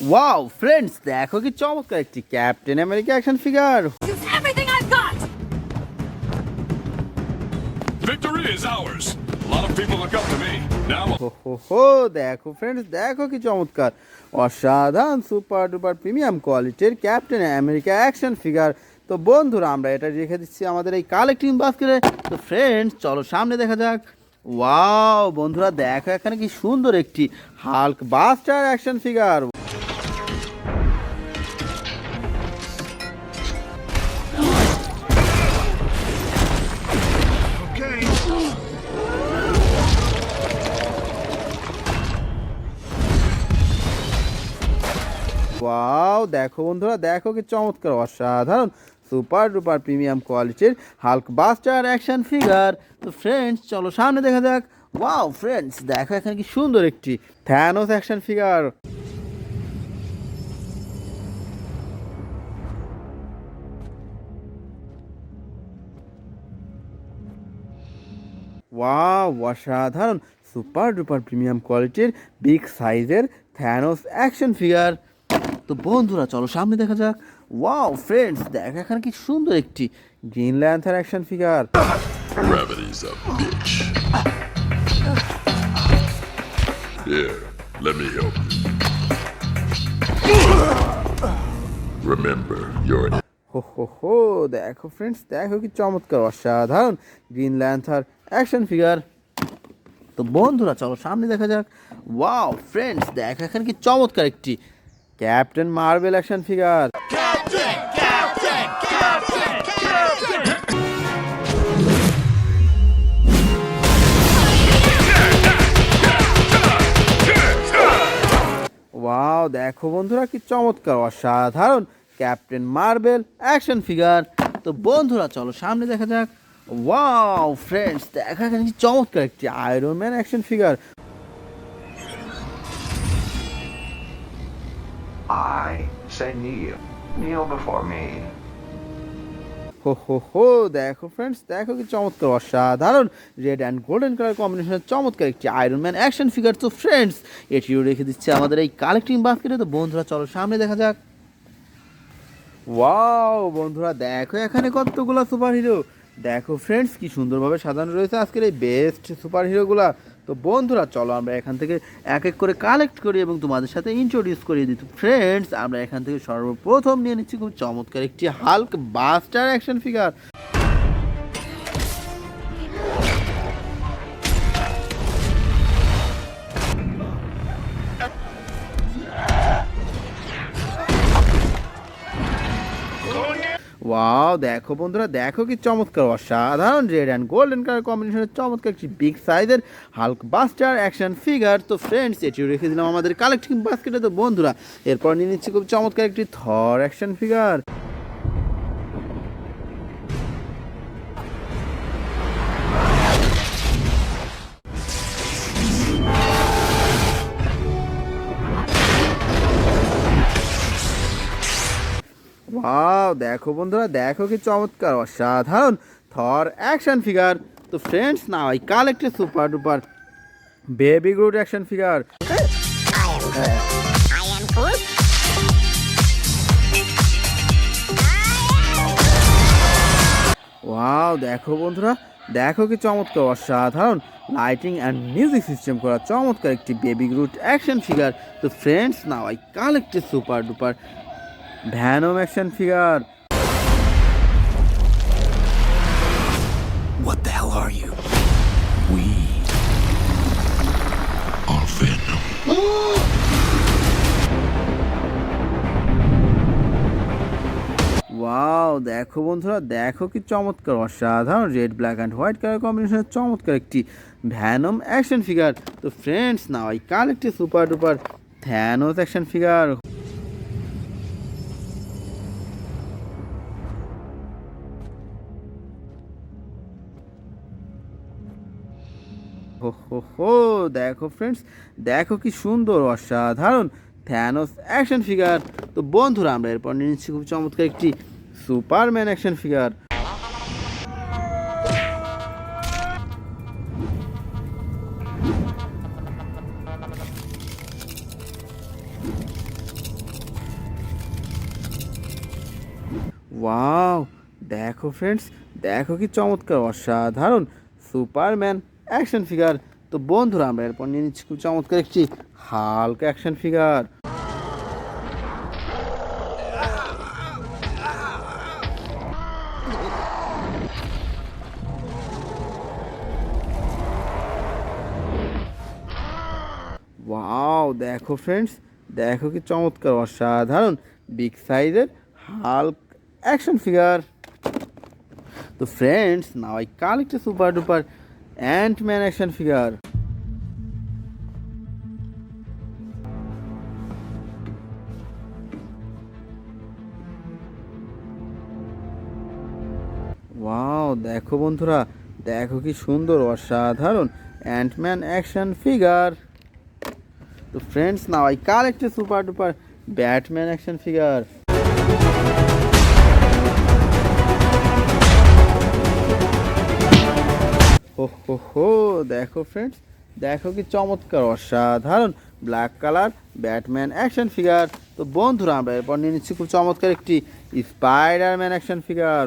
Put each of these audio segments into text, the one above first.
Wow friends, দেখো কি চমৎকার একটি captain America action figure. Use everything I've got! Victory is ours. A lot of people look up to me. Now হো দেখো friends, দেখো কি চমৎকার অসাধারণ সুপার ডুপার প্রিমিয়াম কোয়ালিটির ক্যাপ্টেন আমেরিকা অ্যাকশন ফিগার। তো বন্ধুরা, আমরা এটা রেখে দিচ্ছি আমাদের এই কালেক্টিং বাস্কেটে। তো ফ্রেন্ডস, চলো সামনে দেখা যাক। ওয়াও বন্ধুরা, দেখো এখানে কি সুন্দর একটি Hulk buster action figure. Wow দেখো বন্ধুরা, দেখো কি চমৎকার অসাধারণ সুপার ডুপার প্রিমিয়াম কোয়ালিটির হাল্ক বাস্টার অ্যাকশন ফিগার। তো ফ্রেন্ডস, চলো সামনে দেখা যাক। ওয়াও ফ্রেন্ডস, দেখো এখানে কি সুন্দর একটি থ্যানোস অ্যাকশন ফিগার। ওয়াও অসাধারণ সুপার ডুপার প্রিমিয়াম কোয়ালিটির বিগ সাইজের থ্যানোস অ্যাকশন ফিগার। তো বন্ধুরা, চলো সামনে দেখা যাক। ওয়াও ফ্রেন্ডস, দেখো এখানে কি সুন্দর একটি Green Lantern action figure. gravity's a bitch. Here, let me help you. Remember, you're an হো দেখো ফ্রেন্ডস, দেখো কি চমৎকার অসাধারণ গ্রিন ল্যান্থার অ্যাকশন ফিগার। তো বন্ধুরা, চলো সামনে দেখা যাক। ওয়াও ফ্রেন্ডস, দেখো এখানে কি চমৎকার একটি captain marble action figure. Wow দেখো বন্ধুরা, কি চমৎকার অসাধারণ ক্যাপ্টেন মার্বেল অ্যাকশন ফিগার। তো বন্ধুরা, চলো সামনে দেখা যাক। ওয়াও ফ্রেন্ডস, দেখো এখানে কি চমৎকার একটি iron man action figure. I say kneel. Kneel before me. হো দেখো ফ্রেন্ডস, দেখো কি চমৎকার অসাধারণ রেড অ্যান্ড গোল্ডেন কালার কম্বিনেশনের চমৎকার একটি আয়রন ম্যান অ্যাকশন ফিগার। তো ফ্রেন্ডস, এটিও রেখে দিচ্ছে আমাদের এই কালেক্টিং বাস্কেটে। তো বন্ধুরা, চলো সামনে দেখা যাক। ওয়াও বন্ধুরা, দেখো এখানে কতগুলো সুপার হিরো। দেখো ফ্রেন্ডস, কি সুন্দরভাবে সাজানো রয়েছে আজকের এই বেস্ট সুপার হিরোগুলা। তো বন্ধুরা, চলো আমরা এখান থেকে এক এক করে কালেক্ট করি এবং তোমাদের সাথে ইন্ট্রোডিউস করিয়ে দিই। তো ফ্রেন্ডস, আমরা এখান থেকে সর্বপ্রথম নিয়ে নিচ্ছি খুব চমৎকার একটি Hulk buster action figure. Wow দেখো বন্ধুরা, দেখো কি চমৎকার অসাধারণ রেড অ্যান্ড গোল্ডেন কালার কম্বিনেশনের চমৎকার একটি বিগ সাইজের হাল্ক বাস্টার অ্যাকশন ফিগার। তো ফ্রেন্ডস, এটিও রেখে দিলাম আমাদের কালেক্টিং বাস্কেটে। তো বন্ধুরা, এরপর নিয়ে নিচ্ছি খুব চমৎকার একটি থর অ্যাকশন ফিগার। ওয়াও দেখো বন্ধুরা, দেখো কি চমৎকার অসাধারণ থর অ্যাকশন ফিগার। তো friends, now I collected super duper baby Groot action figure. Wow দেখো বন্ধুরা, দেখো কি চমৎকার অসাধারণ লাইটিং অ্যান্ড মিউজিক সিস্টেম করা চমৎকার একটি বেবি গ্রুট অ্যাকশন ফিগার। তো friends, now I collected super duper Venom action figure. What the hell are you? We are Venom. Wow দেখো বন্ধুরা, দেখো কি চমৎকার অসাধারণ red black and white colour কম্বিনেশনের চমৎকার একটি ভ্যানম অ্যাকশন ফিগার। তো friends, now I collected super duper Thanos action figure. হো দেখো ফ্রেন্ডস, দেখো কি সুন্দর অসাধারণ থ্যানোস অ্যাকশন ফিগার। তো বন্ধুরা, আমরা এরপর নিয়ে নিচ্ছি খুব চমৎকার একটি সুপারম্যান অ্যাকশন ফিগার। ওয়াও, দেখো ফ্রেন্ডস, দেখো কি চমৎকার অসাধারণ সুপারম্যান অ্যাকশন ফিগার। তো বন্ধুরা আমরা এরপর নিয়ে নিচ্ছি খুব চমৎকার একটি হাল্ক অ্যাকশন ফিগার। ওয়াও, দেখো ফ্রেন্ডস, দেখো কি চমৎকার অসাধারণ বিগ সাইজের হাল্ক অ্যাকশন ফিগার। তো friends, now I collect A super duper Ant Man action figure. Wow, দেখো বন্ধুরা, দেখো কি সুন্দর অসাধারণ অ্যান্টম্যান অ্যাকশন ফিগার। তো friends, now I collect A super duper Batman action figure. হো হো হো, দেখো ফ্রেন্ডস, দেখো কি চমৎকার অসাধারণ black colour Batman action figure. তো বন্ধুরা আমরা এরপর নিয়ে নিচ্ছি খুব চমৎকার একটি স্পাইডারম্যান অ্যাকশন ফিগার।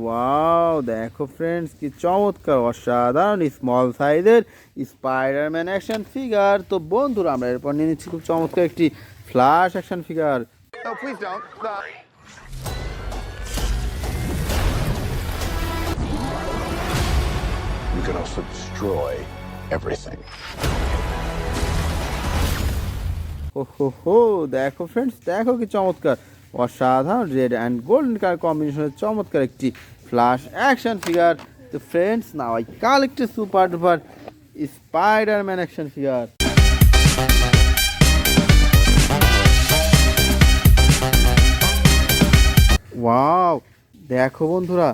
ওয়াও, দেখো ফ্রেন্ডস, কি চমৎকার অসাধারণ স্মল সাইজের স্পাইডারম্যান অ্যাকশন ফিগার। তো বন্ধুরা আমরা এরপর নিয়ে নিচ্ছি খুব চমৎকার একটি flash action figure. No, please don't. You can also destroy everything. ও হো হো, দেখো ফ্রেন্ডস, দেখো কি চমৎকার অসাধারণ রেড অ্যান্ড গোল্ডেন কালার কম্বিনেশনের চমৎকার একটি ফ্ল্যাশ অ্যাকশন ফিগার। তো friends, now I collect A super duper Spiderman action figure. Wow, দেখো বন্ধুরা,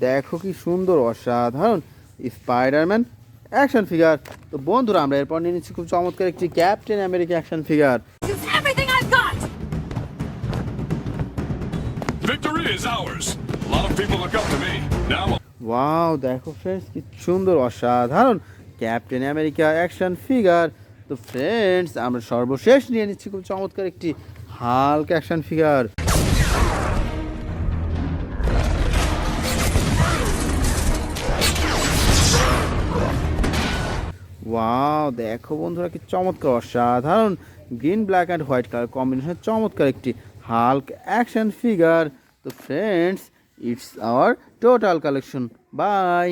দেখো কি সুন্দর অসাধারণ স্পাইডারম্যান অ্যাকশন ফিগার। তো বন্ধুরা আমরা এরপর নিয়ে নিচ্ছি খুব চমৎকার একটি captain America action figure. Use everything I've got! Victory is ours. A lot of people look up to me. Now wow, দেখো ফ্রেন্ডস, কি সুন্দর অসাধারণ ক্যাপ্টেন আমেরিকা অ্যাকশন ফিগার। তো ফ্রেন্ডস, আমরা সর্বশেষ নিয়ে নিচ্ছি খুব চমৎকার একটি হাল্ক অ্যাকশন ফিগার। ওয়াও, দেখো বন্ধুরা, কি চমৎকার অসাধারণ green black and white colour combination চমৎকার একটি হাল্ক অ্যাকশন ফিগার। তো friends, it's our total collection. By.